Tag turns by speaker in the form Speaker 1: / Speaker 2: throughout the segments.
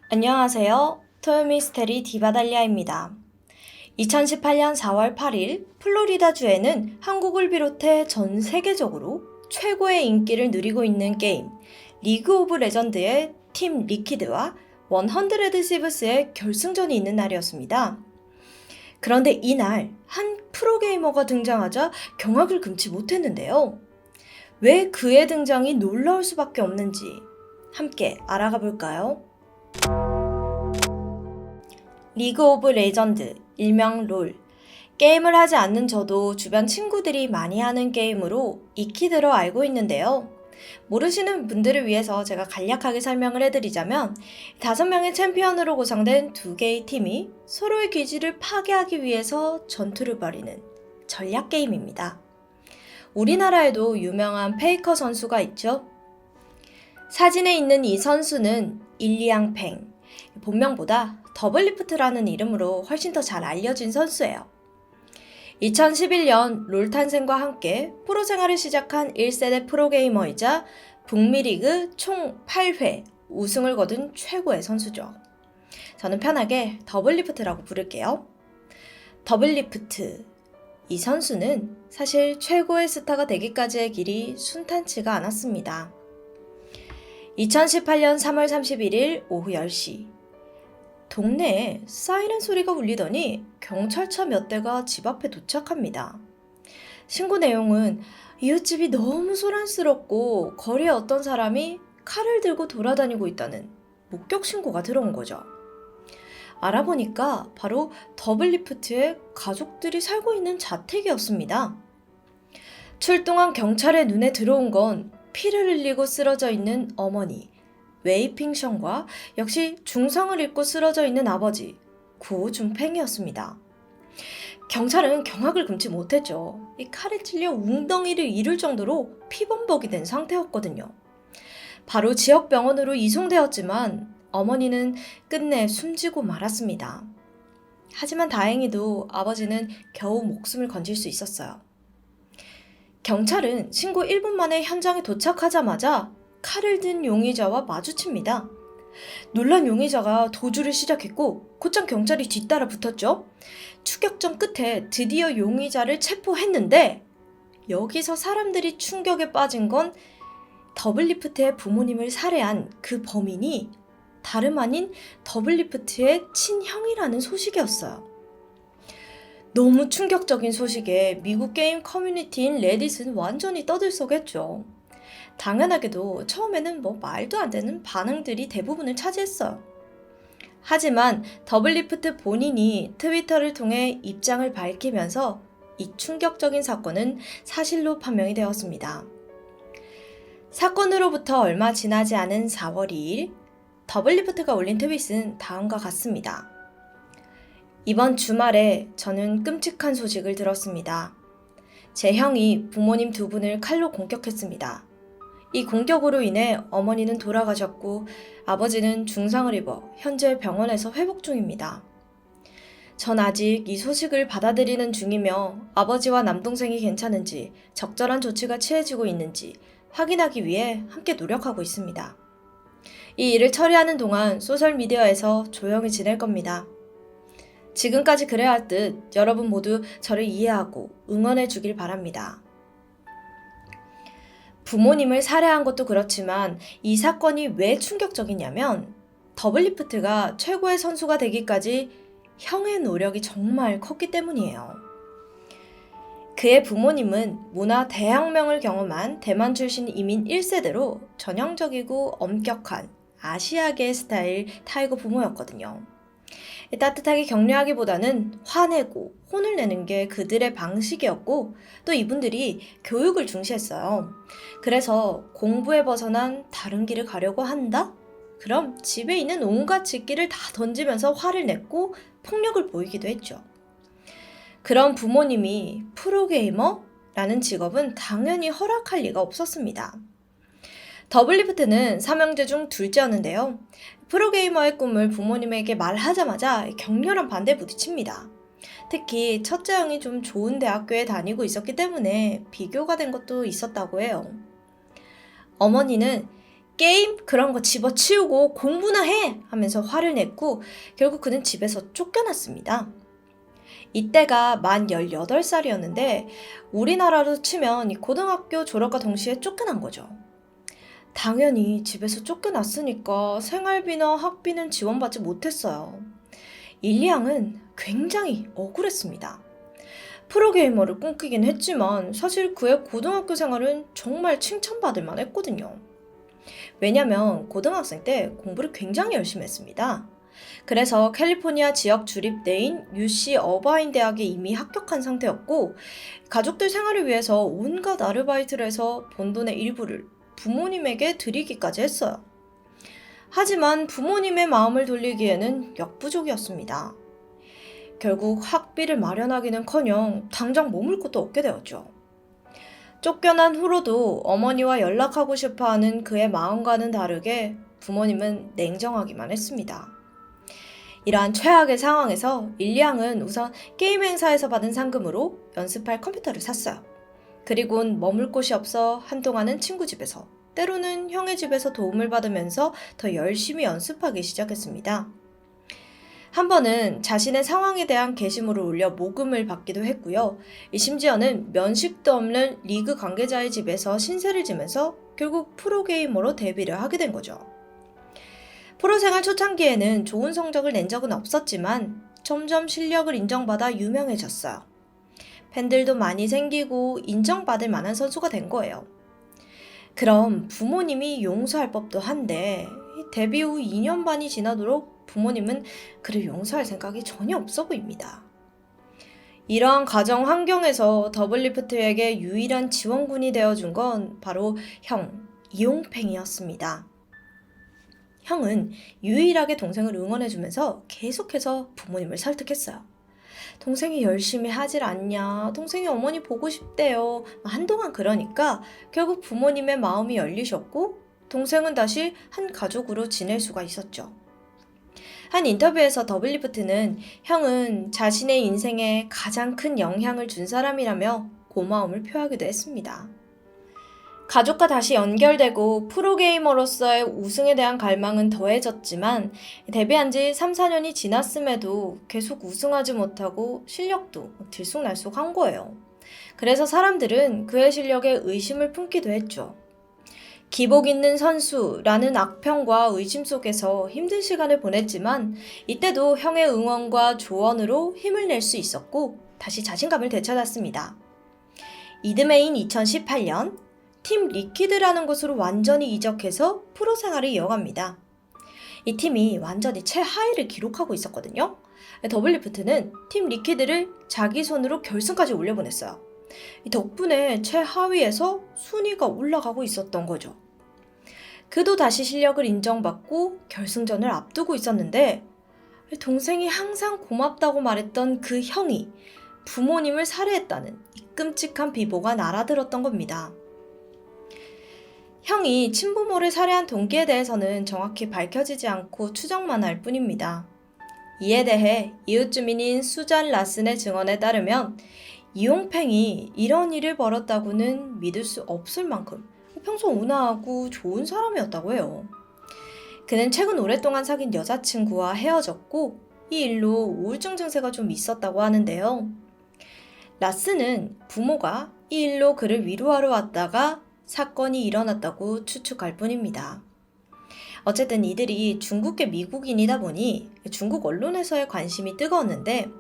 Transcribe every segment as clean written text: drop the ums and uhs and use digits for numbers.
Speaker 1: 안녕하세요. 토요미스테리 디바달리아입니다. 2018년 4월 8일 플로리다주에는 한국을 비롯해 전 세계적으로 최고의 인기를 누리고 있는 게임 리그 오브 레전드의 팀 리퀴드와 100 시브스의 결승전이 있는 날이었습니다. 그런데 이날 한 프로게이머가 등장하자 경악을 금치 못했는데요. 왜 그의 등장이 놀라울 수밖에 없는지 함께 알아가 볼까요? 리그 오브 레전드, 일명 롤. 게임을 하지 않는 저도 주변 친구들이 많이 하는 게임으로 익히 들어 알고 있는데요. 모르시는 분들을 위해서 제가 간략하게 설명을 해드리자면 5명의 챔피언으로 구성된 2개의 팀이 서로의 기지를 파괴하기 위해서 전투를 벌이는 전략 게임입니다. 우리나라에도 유명한 페이커 선수가 있죠. 사진에 있는 이 선수는 일리앙팽, 본명보다 더블리프트라는 이름으로 훨씬 더 잘 알려진 선수예요. 2011년 롤 탄생과 함께 프로 생활을 시작한 1세대 프로게이머이자 북미 리그 총 8회 우승을 거둔 최고의 선수죠. 저는 편하게 더블리프트라고 부를게요. 더블리프트. 이 선수는 사실 최고의 스타가 되기까지의 길이 순탄치가 않았습니다. 2018년 3월 31일 오후 10시. 동네에 사이렌 소리가 울리더니 경찰차 몇 대가 집 앞에 도착합니다. 신고 내용은 이웃집이 너무 소란스럽고 거리에 어떤 사람이 칼을 들고 돌아다니고 있다는 목격 신고가 들어온 거죠. 알아보니까 바로 더블리프트의 가족들이 살고 있는 자택이었습니다. 출동한 경찰의 눈에 들어온 건 피를 흘리고 쓰러져 있는 어머니 웨이핑션과 역시 중성을 입고 쓰러져 있는 아버지 고준팽이었습니다. 경찰은 경악을 금치 못했죠. 이 칼에 찔려 웅덩이를 이룰 정도로 피범벅이 된 상태였거든요. 바로 지역 병원으로 이송되었지만 어머니는 끝내 숨지고 말았습니다. 하지만 다행히도 아버지는 겨우 목숨을 건질 수 있었어요. 경찰은 신고 1분 만에 현장에 도착하자마자 칼을 든 용의자와 마주칩니다. 놀란 용의자가 도주를 시작했고 곧장 경찰이 뒤따라 붙었죠. 추격전 끝에 드디어 용의자를 체포했는데 여기서 사람들이 충격에 빠진 건 더블리프트의 부모님을 살해한 그 범인이 다름 아닌 더블리프트의 친형이라는 소식이었어요. 너무 충격적인 소식에 미국 게임 커뮤니티인 레딧은 완전히 떠들썩했죠. 당연하게도 처음에는 말도 안 되는 반응들이 대부분을 차지했어요. 하지만 더블리프트 본인이 트위터를 통해 입장을 밝히면서 이 충격적인 사건은 사실로 판명이 되었습니다. 사건으로부터 얼마 지나지 않은 4월 2일 더블리프트가 올린 트윗은 다음과 같습니다. 이번 주말에 저는 끔찍한 소식을 들었습니다. 제 형이 부모님 2분을 칼로 공격했습니다. 이 공격으로 인해 어머니는 돌아가셨고 아버지는 중상을 입어 현재 병원에서 회복 중입니다. 전 아직 이 소식을 받아들이는 중이며 아버지와 남동생이 괜찮은지 적절한 조치가 취해지고 있는지 확인하기 위해 함께 노력하고 있습니다. 이 일을 처리하는 동안 소셜미디어에서 조용히 지낼 겁니다. 지금까지 그래야 할 듯 여러분 모두 저를 이해하고 응원해 주길 바랍니다. 부모님을 살해한 것도 그렇지만 이 사건이 왜 충격적이냐면 더블리프트가 최고의 선수가 되기까지 형의 노력이 정말 컸기 때문이에요. 그의 부모님은 문화 대혁명을 경험한 대만 출신 이민 1세대로 전형적이고 엄격한 아시아계 스타일 타이거 부모였거든요. 따뜻하게 격려하기보다는 화내고 혼을 내는 게 그들의 방식이었고 또 이분들이 교육을 중시했어요. 그래서 공부에 벗어난 다른 길을 가려고 한다? 그럼 집에 있는 온갖 집기를 다 던지면서 화를 냈고 폭력을 보이기도 했죠. 그런 부모님이 프로게이머라는 직업은 당연히 허락할 리가 없었습니다. 더블리프트는 3형제 중 둘째였는데요. 프로게이머의 꿈을 부모님에게 말하자마자 격렬한 반대에 부딪힙니다. 특히 첫째 형이 좀 좋은 대학교에 다니고 있었기 때문에 비교가 된 것도 있었다고 해요. 어머니는 게임 그런 거 집어치우고 공부나 해! 하면서 화를 냈고 결국 그는 집에서 쫓겨났습니다. 이때가 만 18살이었는데 우리나라로 치면 이 고등학교 졸업과 동시에 쫓겨난 거죠. 당연히 집에서 쫓겨났으니까 생활비나 학비는 지원받지 못했어요. 일리양은 굉장히 억울했습니다. 프로게이머를 꿈꾸긴 했지만 사실 그의 고등학교 생활은 정말 칭찬받을 만했거든요. 왜냐면 고등학생 때 공부를 굉장히 열심히 했습니다. 그래서 캘리포니아 지역 주립대인 UC 어바인 대학에 이미 합격한 상태였고 가족들 생활을 위해서 온갖 아르바이트를 해서 번 돈의 일부를 부모님에게 드리기까지 했어요. 하지만 부모님의 마음을 돌리기에는 역부족이었습니다. 결국 학비를 마련하기는커녕 당장 머물 곳도 없게 되었죠. 쫓겨난 후로도 어머니와 연락하고 싶어하는 그의 마음과는 다르게 부모님은 냉정하기만 했습니다. 이러한 최악의 상황에서 일리양은 우선 게임 행사에서 받은 상금으로 연습할 컴퓨터를 샀어요. 그리곤 머물 곳이 없어 한동안은 친구 집에서, 때로는 형의 집에서 도움을 받으면서 더 열심히 연습하기 시작했습니다. 한 번은 자신의 상황에 대한 게시물을 올려 모금을 받기도 했고요. 심지어는 면식도 없는 리그 관계자의 집에서 신세를 지면서 결국 프로게이머로 데뷔를 하게 된 거죠. 프로생활 초창기에는 좋은 성적을 낸 적은 없었지만 점점 실력을 인정받아 유명해졌어요. 팬들도 많이 생기고 인정받을 만한 선수가 된 거예요. 그럼 부모님이 용서할 법도 한데 데뷔 후 2년 반이 지나도록 부모님은 그를 용서할 생각이 전혀 없어 보입니다. 이러한 가정 환경에서 더블리프트에게 유일한 지원군이 되어준 건 바로 형 이용팽이었습니다. 형은 유일하게 동생을 응원해주면서 계속해서 부모님을 설득했어요. 동생이 열심히 하질 않냐, 동생이 어머니 보고 싶대요. 한동안 그러니까 결국 부모님의 마음이 열리셨고 동생은 다시 한 가족으로 지낼 수가 있었죠. 한 인터뷰에서 더블리프트는 형은 자신의 인생에 가장 큰 영향을 준 사람이라며 고마움을 표하기도 했습니다. 가족과 다시 연결되고 프로게이머로서의 우승에 대한 갈망은 더해졌지만 데뷔한 지 3, 4년이 지났음에도 계속 우승하지 못하고 실력도 들쑥날쑥한 거예요. 그래서 사람들은 그의 실력에 의심을 품기도 했죠. 기복 있는 선수라는 악평과 의심 속에서 힘든 시간을 보냈지만 이때도 형의 응원과 조언으로 힘을 낼 수 있었고 다시 자신감을 되찾았습니다. 이듬해인 2018년 팀 리퀴드라는 곳으로 완전히 이적해서 프로 생활을 이어갑니다. 이 팀이 완전히 최하위를 기록하고 있었거든요. 더블리프트는 팀 리퀴드를 자기 손으로 결승까지 올려보냈어요. 덕분에 최하위에서 순위가 올라가고 있었던 거죠. 그도 다시 실력을 인정받고 결승전을 앞두고 있었는데 동생이 항상 고맙다고 말했던 그 형이 부모님을 살해했다는 이 끔찍한 비보가 날아들었던 겁니다. 형이 친부모를 살해한 동기에 대해서는 정확히 밝혀지지 않고 추정만 할 뿐입니다. 이에 대해 이웃 주민인 수잔 라슨의 증언에 따르면 이용팽이 이런 일을 벌였다고는 믿을 수 없을 만큼 평소 온화하고 좋은 사람이었다고 해요. 그는 최근 오랫동안 사귄 여자친구와 헤어졌고 이 일로 우울증 증세가 좀 있었다고 하는데요. 라슨은 부모가 이 일로 그를 위로하러 왔다가 사건이 일어났다고 추측할 뿐입니다. 어쨌든 이들이 중국계 미국인이다 보니 중국 언론에서의 관심이 뜨거웠는데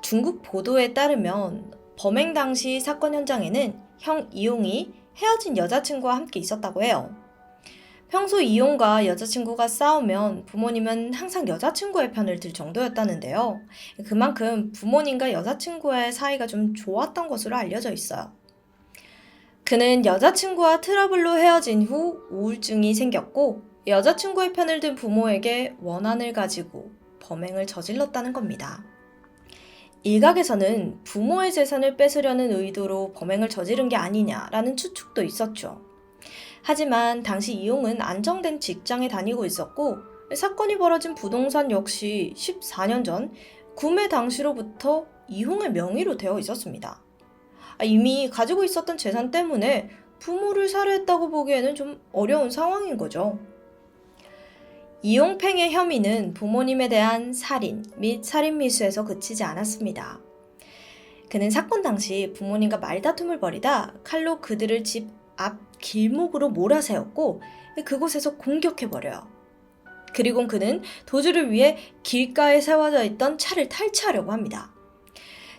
Speaker 1: 중국 보도에 따르면 범행 당시 사건 현장에는 형 이용이 헤어진 여자친구와 함께 있었다고 해요. 평소 이용과 여자친구가 싸우면 부모님은 항상 여자친구의 편을 들 정도였다는데요. 그만큼 부모님과 여자친구의 사이가 좀 좋았던 것으로 알려져 있어요. 그는 여자친구와 트러블로 헤어진 후 우울증이 생겼고 여자친구의 편을 든 부모에게 원한을 가지고 범행을 저질렀다는 겁니다. 일각에서는 부모의 재산을 뺏으려는 의도로 범행을 저지른 게 아니냐라는 추측도 있었죠. 하지만 당시 이용은 안정된 직장에 다니고 있었고 사건이 벌어진 부동산 역시 14년 전 구매 당시로부터 이용의 명의로 되어 있었습니다. 이미 가지고 있었던 재산 때문에 부모를 살해했다고 보기에는 좀 어려운 상황인 거죠. 이용팽의 혐의는 부모님에 대한 살인 및 살인미수에서 그치지 않았습니다. 그는 사건 당시 부모님과 말다툼을 벌이다 칼로 그들을 집 앞 길목으로 몰아세웠고 그곳에서 공격해버려요. 그리고 그는 도주를 위해 길가에 세워져 있던 차를 탈취하려고 합니다.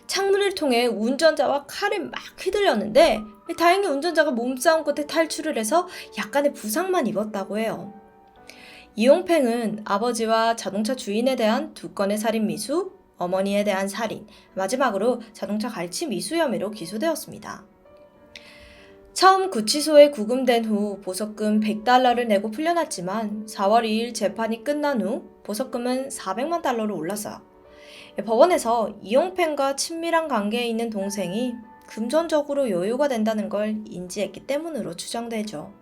Speaker 1: 창문을 통해 운전자와 칼에 막 휘둘렸는데 다행히 운전자가 몸싸움 끝에 탈출을 해서 약간의 부상만 입었다고 해요. 이용팽은 아버지와 자동차 주인에 대한 2건의 살인 미수, 어머니에 대한 살인, 마지막으로 자동차 갈취 미수 혐의로 기소되었습니다. 처음 구치소에 구금된 후 보석금 100달러를 내고 풀려났지만 4월 2일 재판이 끝난 후 보석금은 400만 달러로 올랐어요. 법원에서 이용팽과 친밀한 관계에 있는 동생이 금전적으로 여유가 된다는 걸 인지했기 때문으로 추정되죠.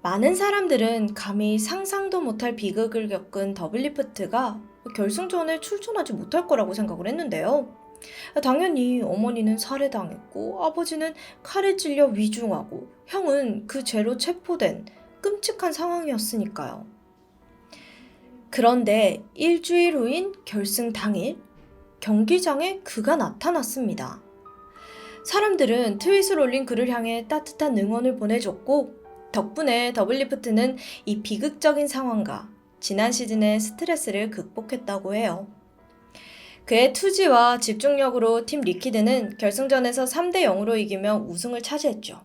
Speaker 1: 많은 사람들은 감히 상상도 못할 비극을 겪은 더블리프트가 결승전에 출전하지 못할 거라고 생각을 했는데요. 당연히 어머니는 살해당했고 아버지는 칼에 찔려 위중하고 형은 그 죄로 체포된 끔찍한 상황이었으니까요. 그런데 일주일 후인 결승 당일 경기장에 그가 나타났습니다. 사람들은 트윗을 올린 그를 향해 따뜻한 응원을 보내줬고 덕분에 더블리프트는 이 비극적인 상황과 지난 시즌의 스트레스를 극복했다고 해요. 그의 투지와 집중력으로 팀 리퀴드는 결승전에서 3대0으로 이기며 우승을 차지했죠.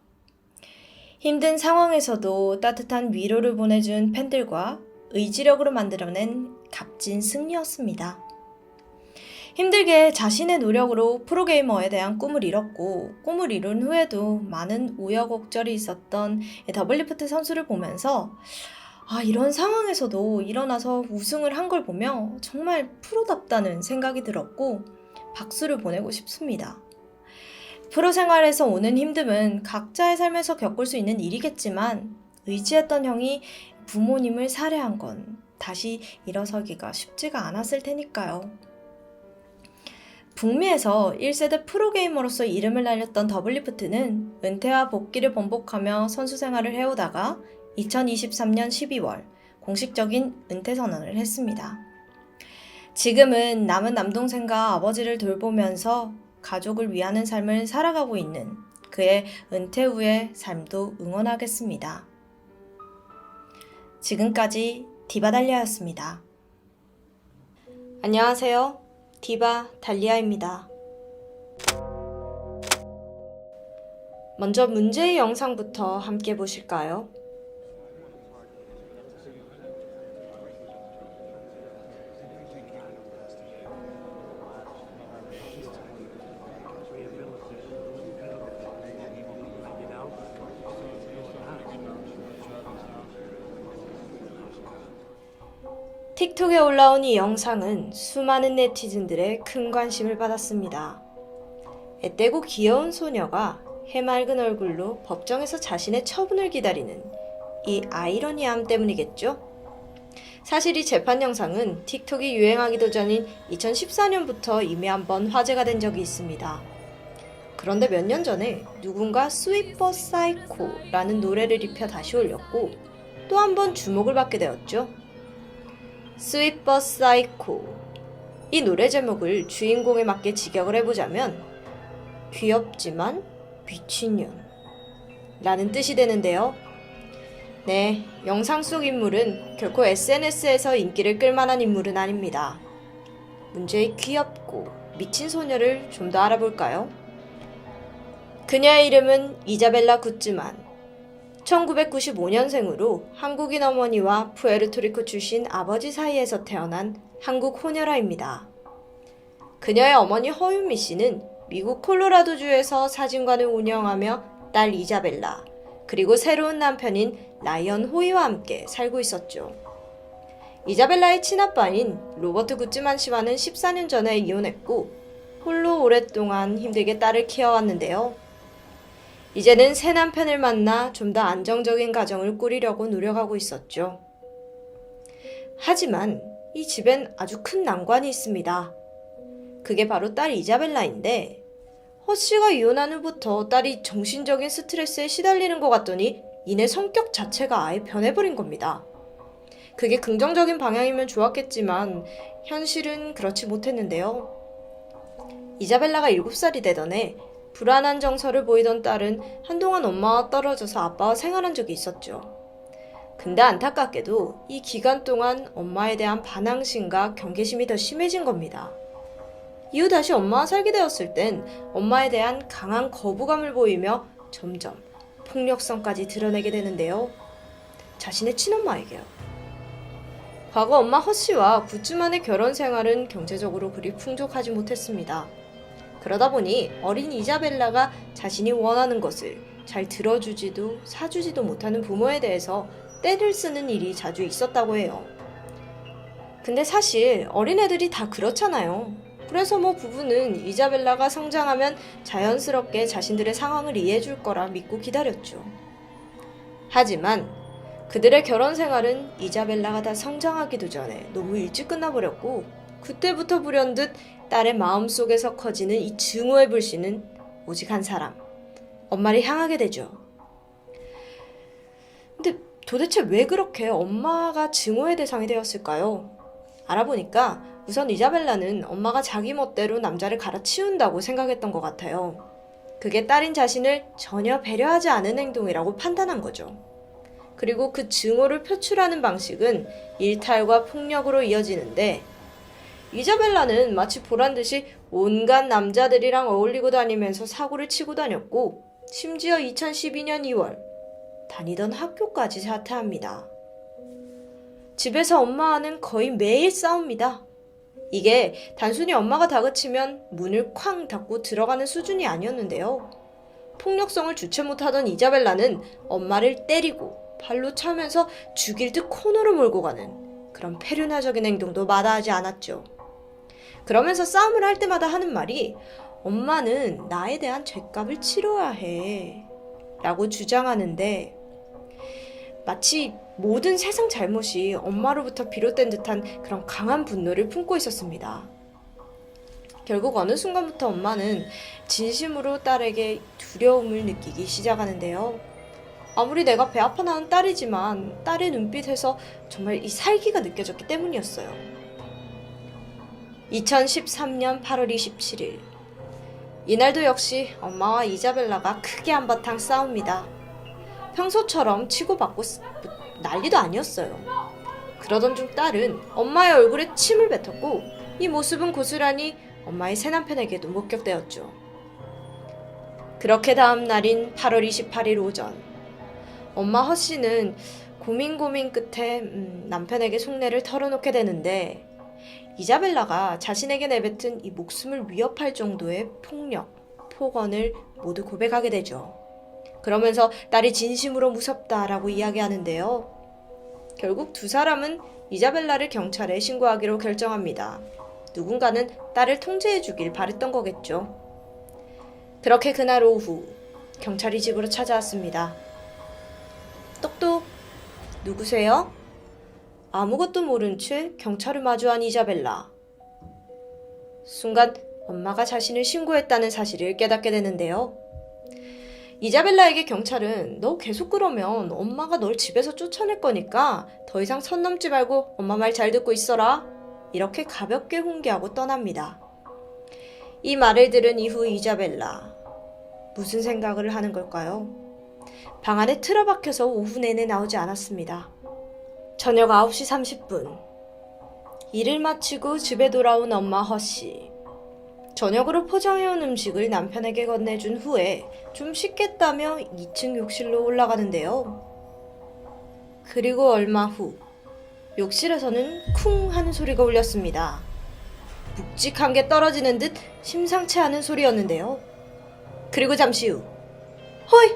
Speaker 1: 힘든 상황에서도 따뜻한 위로를 보내준 팬들과 의지력으로 만들어낸 값진 승리였습니다. 힘들게 자신의 노력으로 프로게이머에 대한 꿈을 이뤘고 꿈을 이룬 후에도 많은 우여곡절이 있었던 더블리프트 선수를 보면서 이런 상황에서도 일어나서 우승을 한 걸 보며 정말 프로답다는 생각이 들었고 박수를 보내고 싶습니다. 프로 생활에서 오는 힘듦은 각자의 삶에서 겪을 수 있는 일이겠지만 의지했던 형이 부모님을 살해한 건 다시 일어서기가 쉽지가 않았을 테니까요. 북미에서 1세대 프로게이머로서 이름을 날렸던 더블리프트는 은퇴와 복귀를 번복하며 선수 생활을 해오다가 2023년 12월 공식적인 은퇴 선언을 했습니다. 지금은 남은 남동생과 아버지를 돌보면서 가족을 위하는 삶을 살아가고 있는 그의 은퇴 후의 삶도 응원하겠습니다. 지금까지 디바 달리아였습니다. 안녕하세요. 디바 달리아입니다. 먼저 문제의 영상부터 함께 보실까요? 틱톡에 올라온 이 영상은 수많은 네티즌들의 큰 관심을 받았습니다. 애떼고 귀여운 소녀가 해맑은 얼굴로 법정에서 자신의 처분을 기다리는 이 아이러니함 때문이겠죠? 사실 이 재판 영상은 틱톡이 유행하기도 전인 2014년부터 이미 한번 화제가 된 적이 있습니다. 그런데 몇 년 전에 누군가 스윗 버 사이코라는 노래를 입혀 다시 올렸고 또 한 번 주목을 받게 되었죠. 스윗 버 사이코. 이 노래 제목을 주인공에 맞게 직역을 해보자면 귀엽지만 미친년 라는 뜻이 되는데요. 네, 영상 속 인물은 결코 SNS에서 인기를 끌만한 인물은 아닙니다. 문제의 귀엽고 미친 소녀를 좀 더 알아볼까요? 그녀의 이름은 이자벨라 구츠만. 1995년생으로 한국인 어머니와 푸에르토리코 출신 아버지 사이에서 태어난 한국 호녀라입니다. 그녀의 어머니 허윤미 씨는 미국 콜로라도주에서 사진관을 운영하며 딸 이자벨라, 그리고 새로운 남편인 라이언 호이와 함께 살고 있었죠. 이자벨라의 친아빠인 로버트 구츠만 씨와는 14년 전에 이혼했고 홀로 오랫동안 힘들게 딸을 키워왔는데요. 이제는 새 남편을 만나 좀 더 안정적인 가정을 꾸리려고 노력하고 있었죠. 하지만 이 집엔 아주 큰 난관이 있습니다. 그게 바로 딸 이자벨라인데 허씨가 이혼한 후부터 딸이 정신적인 스트레스에 시달리는 것 같더니 이내 성격 자체가 아예 변해버린 겁니다. 그게 긍정적인 방향이면 좋았겠지만 현실은 그렇지 못했는데요. 이자벨라가 7살이 되던 해 불안한 정서를 보이던 딸은 한동안 엄마와 떨어져서 아빠와 생활한 적이 있었죠. 근데 안타깝게도 이 기간 동안 엄마에 대한 반항심과 경계심이 더 심해진 겁니다. 이후 다시 엄마와 살게 되었을 땐 엄마에 대한 강한 거부감을 보이며 점점 폭력성까지 드러내게 되는데요. 자신의 친엄마에게요. 과거 엄마 허씨와 9주 만의 결혼 생활은 경제적으로 그리 풍족하지 못했습니다. 그러다 보니 어린 이자벨라가 자신이 원하는 것을 잘 들어주지도 사주지도 못하는 부모에 대해서 떼를 쓰는 일이 자주 있었다고 해요. 근데 사실 어린애들이 다 그렇잖아요. 그래서 부부는 이자벨라가 성장하면 자연스럽게 자신들의 상황을 이해해줄 거라 믿고 기다렸죠. 하지만 그들의 결혼 생활은 이자벨라가 다 성장하기도 전에 너무 일찍 끝나버렸고, 그때부터 불현듯 딸의 마음속에서 커지는 이 증오의 불씨는 오직 한 사람, 엄마를 향하게 되죠. 근데 도대체 왜 그렇게 엄마가 증오의 대상이 되었을까요? 알아보니까 우선 이자벨라는 엄마가 자기 멋대로 남자를 갈아치운다고 생각했던 것 같아요. 그게 딸인 자신을 전혀 배려하지 않은 행동이라고 판단한 거죠. 그리고 그 증오를 표출하는 방식은 일탈과 폭력으로 이어지는데, 이자벨라는 마치 보란듯이 온갖 남자들이랑 어울리고 다니면서 사고를 치고 다녔고, 심지어 2012년 2월 다니던 학교까지 사퇴합니다. 집에서 엄마와는 거의 매일 싸웁니다. 이게 단순히 엄마가 다그치면 문을 쾅 닫고 들어가는 수준이 아니었는데요. 폭력성을 주체 못하던 이자벨라는 엄마를 때리고 발로 차면서 죽일 듯 코너로 몰고 가는 그런 페르나적인 행동도 마다하지 않았죠. 그러면서 싸움을 할 때마다 하는 말이 엄마는 나에 대한 죗값을 치러야 해 라고 주장하는데, 마치 모든 세상 잘못이 엄마로부터 비롯된 듯한 그런 강한 분노를 품고 있었습니다. 결국 어느 순간부터 엄마는 진심으로 딸에게 두려움을 느끼기 시작하는데요. 아무리 내가 배 아파 낳은 딸이지만 딸의 눈빛에서 정말 이 살기가 느껴졌기 때문이었어요. 2013년 8월 27일. 이날도 역시 엄마와 이자벨라가 크게 한바탕 싸웁니다. 평소처럼 치고받고 난리도 아니었어요. 그러던 중 딸은 엄마의 얼굴에 침을 뱉었고, 이 모습은 고스란히 엄마의 새남편에게도 목격되었죠. 그렇게 다음 날인 8월 28일 오전, 엄마 허씨는 고민 끝에 남편에게 속내를 털어놓게 되는데, 이자벨라가 자신에게 내뱉은 이 목숨을 위협할 정도의 폭력, 폭언을 모두 고백하게 되죠. 그러면서 딸이 진심으로 무섭다라고 이야기하는데요. 결국 두 사람은 이자벨라를 경찰에 신고하기로 결정합니다. 누군가는 딸을 통제해주길 바랬던 거겠죠. 그렇게 그날 오후 경찰이 집으로 찾아왔습니다. 똑똑, 누구세요? 아무것도 모른 채 경찰을 마주한 이자벨라. 순간 엄마가 자신을 신고했다는 사실을 깨닫게 되는데요. 이자벨라에게 경찰은 너 계속 그러면 엄마가 널 집에서 쫓아낼 거니까 더 이상 선 넘지 말고 엄마 말 잘 듣고 있어라, 이렇게 가볍게 훈계하고 떠납니다. 이 말을 들은 이후 이자벨라, 무슨 생각을 하는 걸까요? 방 안에 틀어박혀서 오후 내내 나오지 않았습니다. 저녁 9시 30분. 일을 마치고 집에 돌아온 엄마 허씨. 저녁으로 포장해온 음식을 남편에게 건네준 후에 좀 씻겠다며 2층 욕실로 올라가는데요. 그리고 얼마 후 욕실에서는 쿵 하는 소리가 울렸습니다. 묵직한 게 떨어지는 듯 심상치 않은 소리였는데요. 그리고 잠시 후 허이!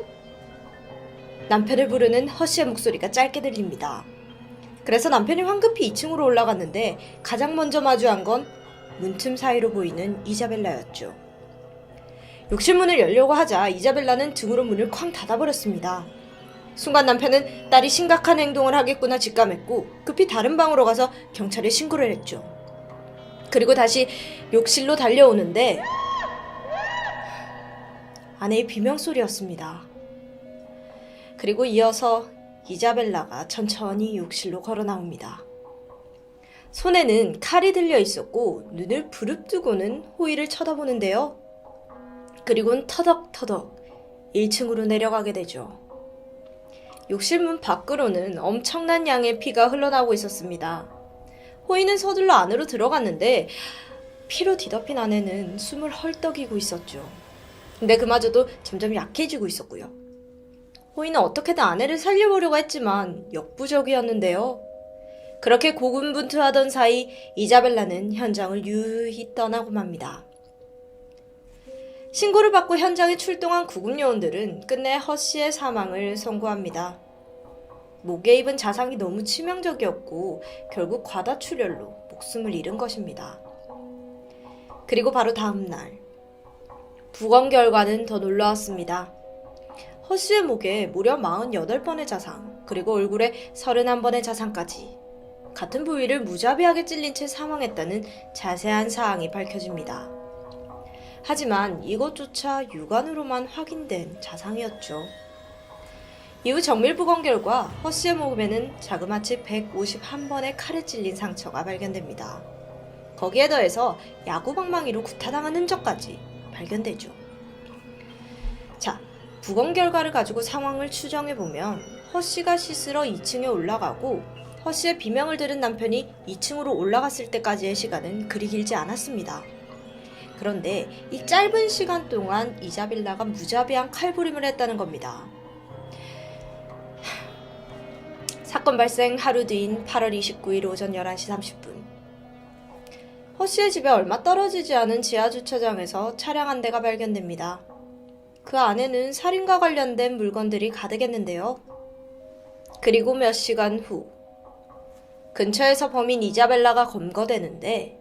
Speaker 1: 남편을 부르는 허씨의 목소리가 짧게 들립니다. 그래서 남편이 황급히 2층으로 올라갔는데 가장 먼저 마주한 건 문틈 사이로 보이는 이자벨라였죠. 욕실 문을 열려고 하자 이자벨라는 등으로 문을 쾅 닫아버렸습니다. 순간 남편은 딸이 심각한 행동을 하겠구나 직감했고 급히 다른 방으로 가서 경찰에 신고를 했죠. 그리고 다시 욕실로 달려오는데 아내의 비명소리였습니다. 그리고 이어서 이자벨라가 천천히 욕실로 걸어 나옵니다. 손에는 칼이 들려 있었고 눈을 부릅뜨고는 호이를 쳐다보는데요. 그리고는 터덕터덕 1층으로 내려가게 되죠. 욕실 문 밖으로는 엄청난 양의 피가 흘러나오고 있었습니다. 호이는 서둘러 안으로 들어갔는데 피로 뒤덮인 아내는 숨을 헐떡이고 있었죠. 근데 그마저도 점점 약해지고 있었고요. 호이는 어떻게든 아내를 살려보려고 했지만 역부족이었는데요. 그렇게 고군분투하던 사이 이자벨라는 현장을 유유히 떠나고 맙니다. 신고를 받고 현장에 출동한 구급요원들은 끝내 허씨의 사망을 선고합니다. 목에 입은 자상이 너무 치명적이었고 결국 과다출혈로 목숨을 잃은 것입니다. 그리고 바로 다음 날 부검 결과는 더 놀라웠습니다. 허씨의 목에 무려 48번의 자상, 그리고 얼굴에 31번의 자상까지 같은 부위를 무자비하게 찔린 채 사망했다는 자세한 사항이 밝혀집니다. 하지만 이것조차 육안으로만 확인된 자상이었죠. 이후 정밀 부검 결과 허씨의 목에는 자그마치 151번의 칼에 찔린 상처가 발견됩니다. 거기에 더해서 야구방망이로 구타당한 흔적까지 발견되죠. 자, 부검 결과를 가지고 상황을 추정해보면 허씨가 씻으러 2층에 올라가고 허씨의 비명을 들은 남편이 2층으로 올라갔을 때까지의 시간은 그리 길지 않았습니다. 그런데 이 짧은 시간 동안 이자벨라가 무자비한 칼부림을 했다는 겁니다. 사건 발생 하루 뒤인 8월 29일 오전 11시 30분. 허씨의 집에 얼마 떨어지지 않은 지하주차장에서 차량 한 대가 발견됩니다. 그 안에는 살인과 관련된 물건들이 가득했는데요. 그리고 몇 시간 후 근처에서 범인 이자벨라가 검거되는데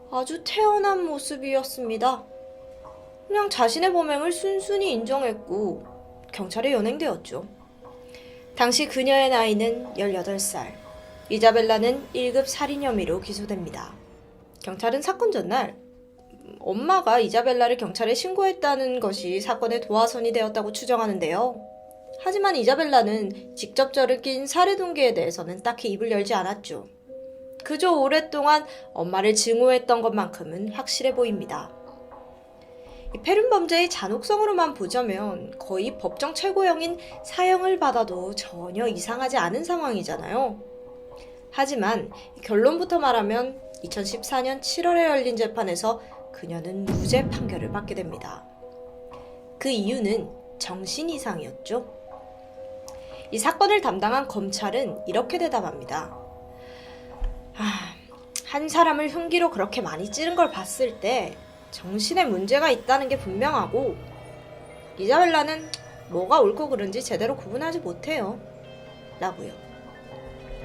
Speaker 1: 아주 태연한 모습이었습니다. 그냥 자신의 범행을 순순히 인정했고 경찰에 연행되었죠. 당시 그녀의 나이는 18살. 이자벨라는 1급 살인 혐의로 기소됩니다. 경찰은 사건 전날 엄마가 이자벨라를 경찰에 신고했다는 것이 사건의 도화선이 되었다고 추정하는데요. 하지만 이자벨라는 직접 저를 낀 살해 동기에 대해서는 딱히 입을 열지 않았죠. 그저 오랫동안 엄마를 증오했던 것만큼은 확실해 보입니다. 이 패륜 범죄의 잔혹성으로만 보자면 거의 법정 최고형인 사형을 받아도 전혀 이상하지 않은 상황이잖아요. 하지만 결론부터 말하면 2014년 7월에 열린 재판에서 그녀는 무죄 판결을 받게 됩니다. 그 이유는 정신 이상이었죠. 이 사건을 담당한 검찰은 이렇게 대답합니다. 한 사람을 흉기로 그렇게 많이 찌른 걸 봤을 때 정신에 문제가 있다는 게 분명하고 이자벨라는 뭐가 옳고 그른지 제대로 구분하지 못해요. 라고요.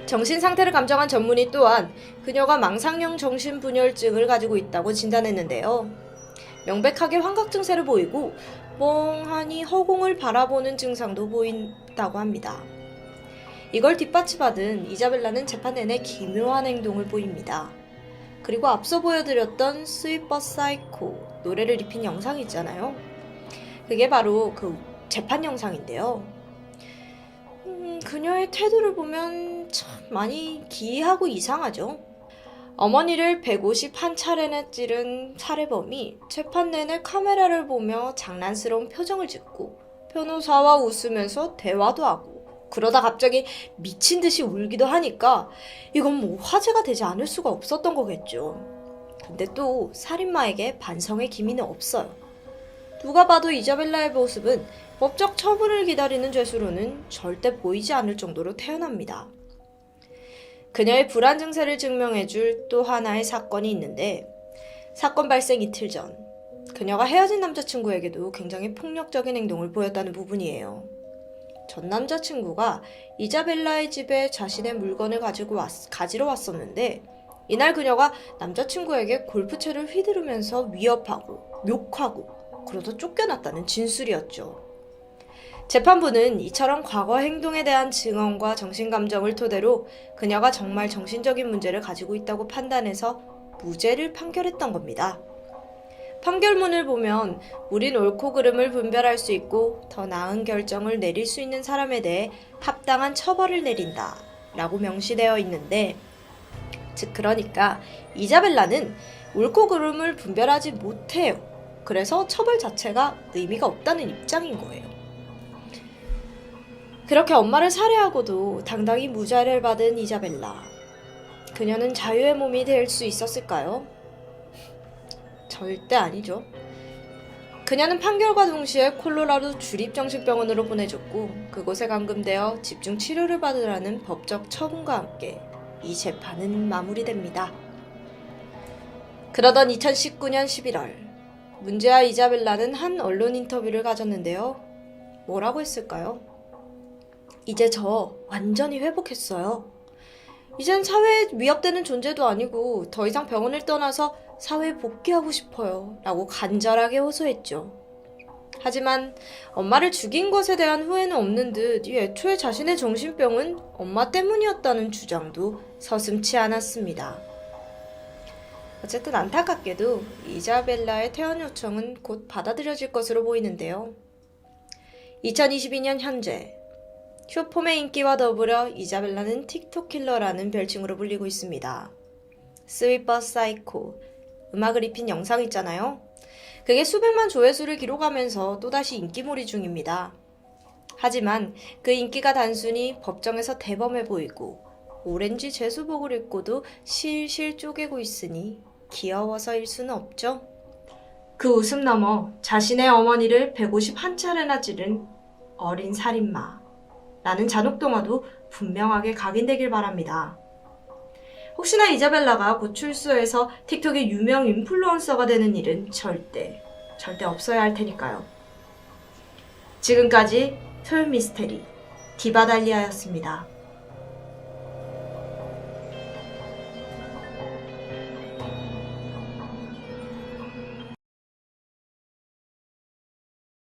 Speaker 1: 정신 상태를 감정한 전문의 또한 그녀가 망상형 정신분열증을 가지고 있다고 진단했는데요. 명백하게 환각 증세를 보이고 멍하니 허공을 바라보는 증상도 보인다고 합니다. 이걸 뒷받침받은 이자벨라는 재판 내내 기묘한 행동을 보입니다. 그리고 앞서 보여드렸던 스위퍼 사이코 노래를 입힌 영상이 있잖아요. 그게 바로 그 재판 영상인데요. 그녀의 태도를 보면 참 많이 기이하고 이상하죠. 어머니를 151차례나 찌른 살해범이 재판 내내 카메라를 보며 장난스러운 표정을 짓고 변호사와 웃으면서 대화도 하고 그러다 갑자기 미친 듯이 울기도 하니까 이건 뭐 화제가 되지 않을 수가 없었던 거겠죠. 근데 또 살인마에게 반성의 기미는 없어요. 누가 봐도 이자벨라의 모습은 법적 처분을 기다리는 죄수로는 절대 보이지 않을 정도로 태연합니다. 그녀의 불안 증세를 증명해줄 또 하나의 사건이 있는데 사건 발생 이틀 전 그녀가 헤어진 남자친구에게도 굉장히 폭력적인 행동을 보였다는 부분이에요. 전 남자친구가 이자벨라의 집에 자신의 물건을 가지러 왔었는데 이날 그녀가 남자친구에게 골프채를 휘두르면서 위협하고 욕하고 그러다 쫓겨났다는 진술이었죠. 재판부는 이처럼 과거 행동에 대한 증언과 정신감정을 토대로 그녀가 정말 정신적인 문제를 가지고 있다고 판단해서 무죄를 판결했던 겁니다. 판결문을 보면 우린 옳고 그름을 분별할 수 있고 더 나은 결정을 내릴 수 있는 사람에 대해 합당한 처벌을 내린다 라고 명시되어 있는데, 즉 그러니까 이자벨라는 옳고 그름을 분별하지 못해요. 그래서 처벌 자체가 의미가 없다는 입장인 거예요. 그렇게 엄마를 살해하고도 당당히 무죄를 받은 이자벨라. 그녀는 자유의 몸이 될 수 있었을까요? 절대 아니죠. 그녀는 판결과 동시에 콜로라도 주립정신병원으로 보내졌고 그곳에 감금되어 집중 치료를 받으라는 법적 처분과 함께 이 재판은 마무리됩니다. 그러던 2019년 11월, 문제아 이자벨라는 한 언론 인터뷰를 가졌는데요. 뭐라고 했을까요? 이제 저 완전히 회복했어요. 이젠 사회에 위협되는 존재도 아니고 더 이상 병원을 떠나서 사회에 복귀하고 싶어요 라고 간절하게 호소했죠. 하지만 엄마를 죽인 것에 대한 후회는 없는 듯 애초에 자신의 정신병은 엄마 때문이었다는 주장도 서슴지 않았습니다. 어쨌든 안타깝게도 이자벨라의 퇴원 요청은 곧 받아들여질 것으로 보이는데요. 2022년 현재 쇼폼의 인기와 더불어 이자벨라는 틱톡 킬러라는 별칭으로 불리고 있습니다. 스윗 버 사이코, 음악을 입힌 영상 있잖아요. 그게 수백만 조회수를 기록하면서 또다시 인기몰이 중입니다. 하지만 그 인기가 단순히 법정에서 대범해 보이고 오렌지 제수복을 입고도 실실 쪼개고 있으니 귀여워서일 수는 없죠. 그 웃음 너머 자신의 어머니를 151차례나 찌른 어린 살인마 라는 잔혹동화도 분명하게 각인되길 바랍니다. 혹시나 이자벨라가 곧 출소해서 틱톡의 유명 인플루언서가 되는 일은 절대 없어야 할 테니까요. 지금까지 토요 미스테리 디바달리아였습니다.